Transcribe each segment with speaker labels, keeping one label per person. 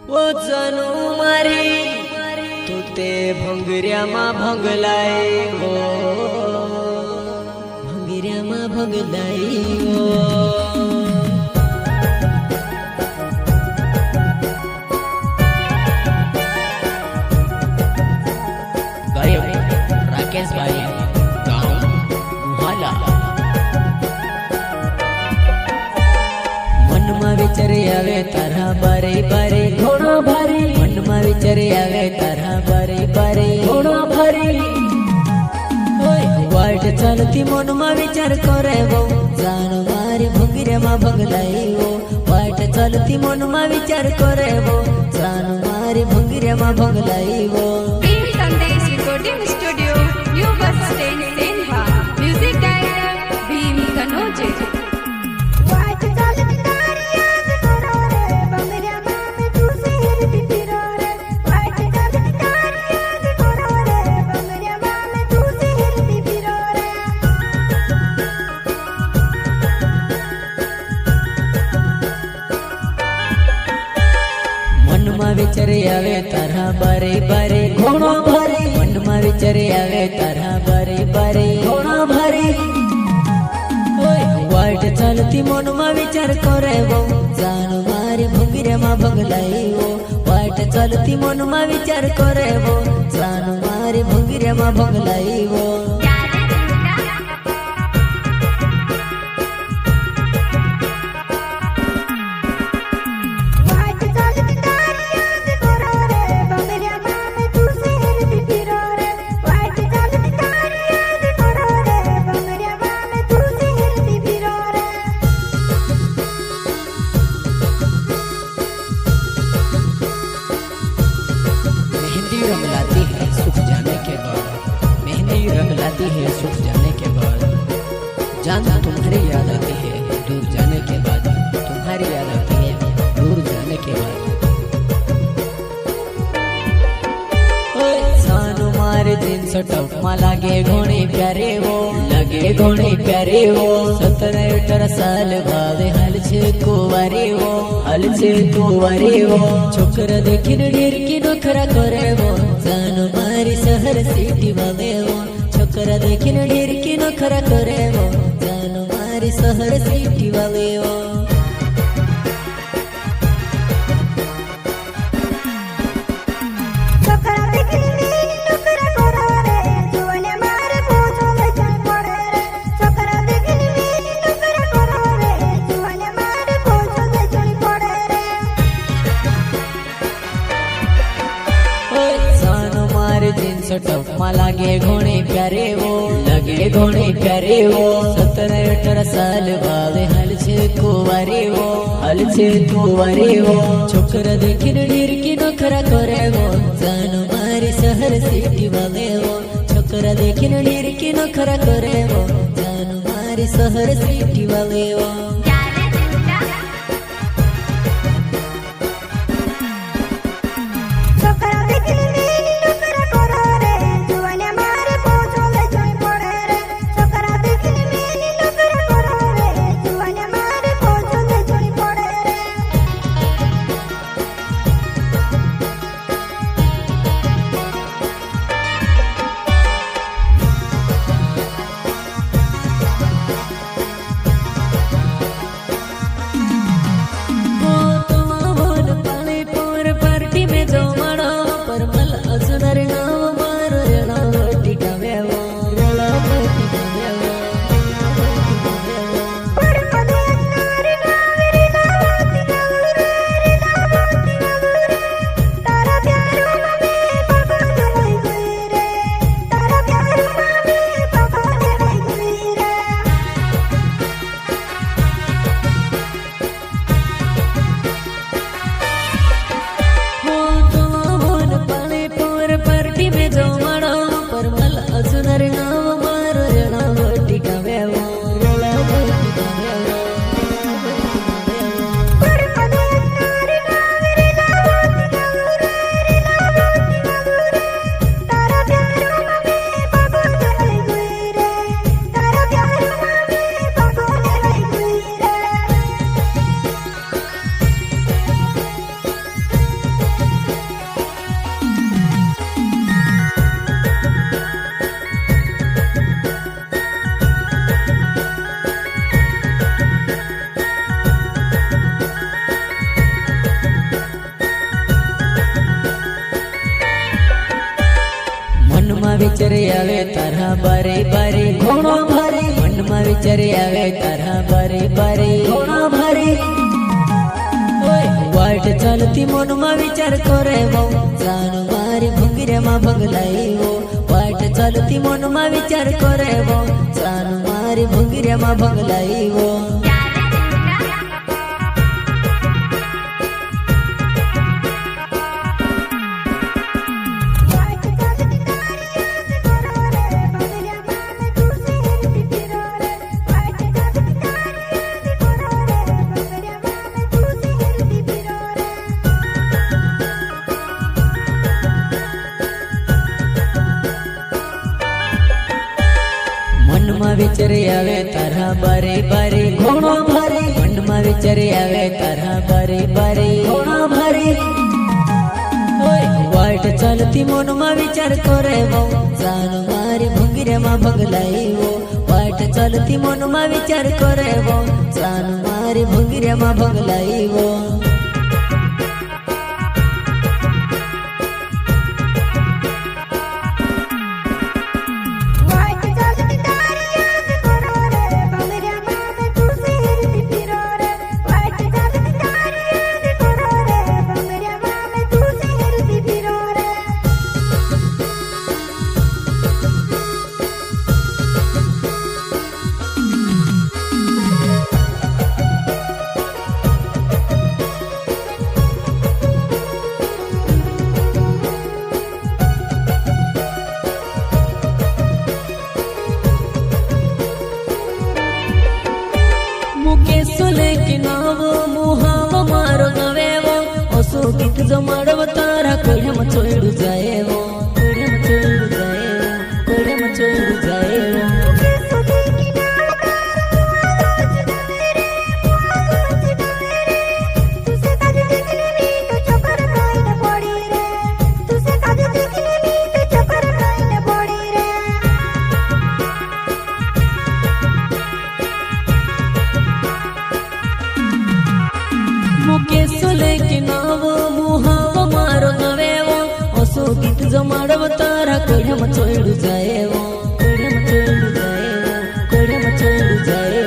Speaker 1: वो जानू मारी तू ते भंगऱ्यामा भंगलाय गो, भंगऱ्यामा भंगलाय गो। राकेश भाई गाँव मुहाला मन में विचार आवे तारा बारे बारे घोड़ा भारी, मन में विचार आवे तारा बारे बारे घोड़ा भारी। वाट चलती मन में विचार करे वो जान मारी भंगरे में भंगलाई वो, वाट चलती मन में विचार करे वो जान मारी भंगरे में भंगलाई वो।
Speaker 2: संदेश recording studio new bus stand सेंधा, म्यूजिक डायरेक्टर भीम कनोजे।
Speaker 1: विचार आवे तारा बारे बारे घोड़ा भारी, मन में विचार आवे तारा बारे बारे घोड़ा भारी। वाट चलती मन में विचार करे वो जान मारी भंगरे में भंगलाई वो, वाट चलती मन में विचार करे वो जान मारी भंगरे में भंगलाई वो। रंग लाती है सुख जाने के बाद, मेहंदी रंग लाती है सुख जाने के बाद, जान तुम्हारी याद आती है दूर जाने के बाद, तुम्हारी याद आती है दूर जाने के बाद। सानू मारे दिन सटक मा लागे घोड़े प्यारे वो, लगे घोड़े प्यारे वो। 17-18 साल भावे हल छे कुंवारी वो, हल छे कुंवारी वो। छोकरा देखी ढेर की नखरा करे वो जान मारी शहर सिटी भावे वो, छोकरा देखी ढेर की नखरा करे वो जान मारी शहर सिटी भावे वो। टप मा लागे घोड़े प्यारे वो, लगे घोड़े प्यारे वो। 17-18 साल भावे हल छे कुंवारी वो, हल छे कुंवारी वो। छोकरा देखी ढेर की नखरा करे वो जान मारी शहर सिटी भावे वो, छोकरा देखी ढेर की नखरा करे वो जान मारी शहर सिटी भावे वो। વિચારી આવે તારા બારે બારે ઘણો ભારે મનમાં વિચારી આવે તારા બારે બારે ઘણો ભારે વાટ ચાલતી મનમાં વિચાર કરે બહુ જાન મારી ભંગીરેમાં ભંગલાયો વાટ ચાલતી મનમાં વિચાર કરે બહુ જાન મારી ભંગીરેમાં ભંગલાયો મનમાં વિચારી આવે તારા બારે બારે ઘણો ભારે મનમાં વિચારી આવે તારા બારે બારે ઘણો ભારે વાટ ચાલતી મનમાં વિચાર કરે બહુ જાન મારી ભંગીરેમાં ભંગલાયો વાટ ચાલતી મનમાં વિચાર કરે બહુ જાન મારી ભંગીરેમાં ભંગલાયો ગીત જો મળવ તારા કોઈમાં છોડ્યું જાય કોઈમાં છોડ્યું જાય કોઈમાં છોડ્યું જાય ગીત જો મળવ તારા કોઈમાં છોડ્યું જાય કોઈમાં છોડ્યું જાય કોઈમાં છોડ્યું જાય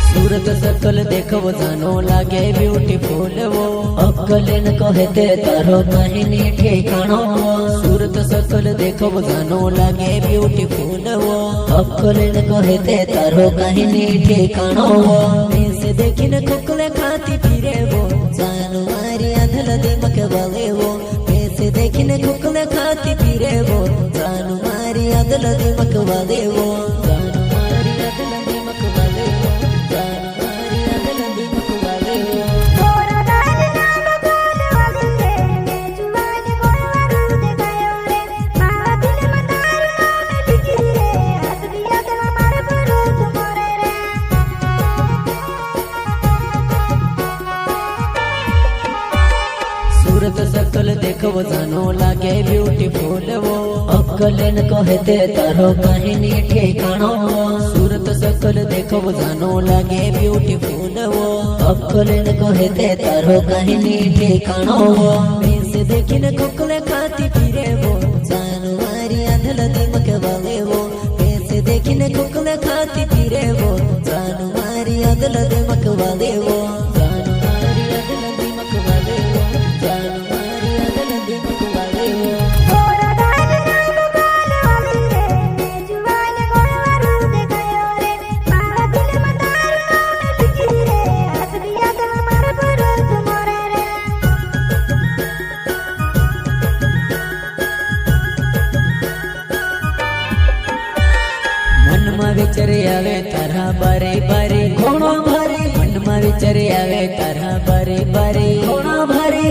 Speaker 1: सूरत सकल देखो जानो लागे ब्यूटीफुल वो अक्कलेन कहे ते तारो कहीं ठिकानो सूरत सकल देखो जानो लागे ब्यूटीफुल वो अक्कलेन कहे ते तारो कहीं ठिकानो से देखिन कुकले खाती फिरे वो जानो मारी अधल दिमक वाले वो से देखिन कुकले खाती फिरे वो जानो मारी अधल दिमक वाले वो जानो मारी अधल दिमक वाले वो सूरत सकल देखो जानो लागे ब्यूटीफुल वो अक्कलेन कहे ते तारो कहीं ठिकानो सूरत सकल देखो जानो लागे ब्यूटीफुल वो अक्कलेन कहे ते तारो कहीं ठिकानो से देखिन कुकले खाती फिरे वो जानो मारी अधल दिमक वाले वो से देखिन कुकले खाती फिरे वो जानो मारी अधल दिमक वाले वो जानो मारी अधल दिमक वाले वो जानो मारी अधल दिमक वाले वो વિચારી આવે તારા બારે બારે ઘણો ભારે મનમાં વિચારી આવે તારા બારે બારે ઘણો ભારે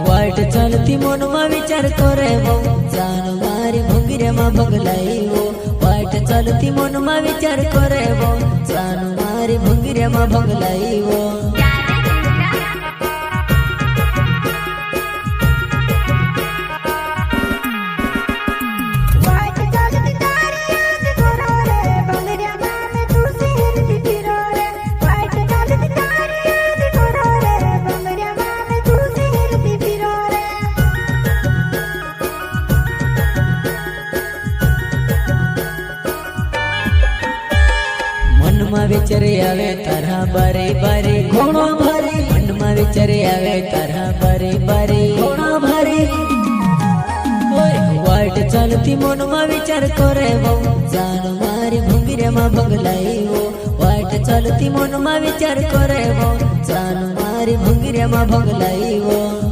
Speaker 1: વાટ ચાલતી મનમાં વિચાર કરે બહુ જાન મારી ભૂંગીરામાં ભંગલાઈવો વાટ ચાલતી મનમાં વિચાર કરેવો જાનું મારી ભૂંગીરામાં ભંગલાઈવો મનમાં વિચારે આવે તારા બારે બારે ઘણો ભારે મનમાં વિચારે આવે તારા બારે બારે ઘણો ભારે વાટ ચાલતી મનમાં વિચાર કરે બહુ જાન મારી ભૂંગીરામાં ભંગલાઈવો વાટ ચાલતી મનમાં વિચાર કરે બહુ જાન મારી ભૂંગીરામાં ભંગલાઈવો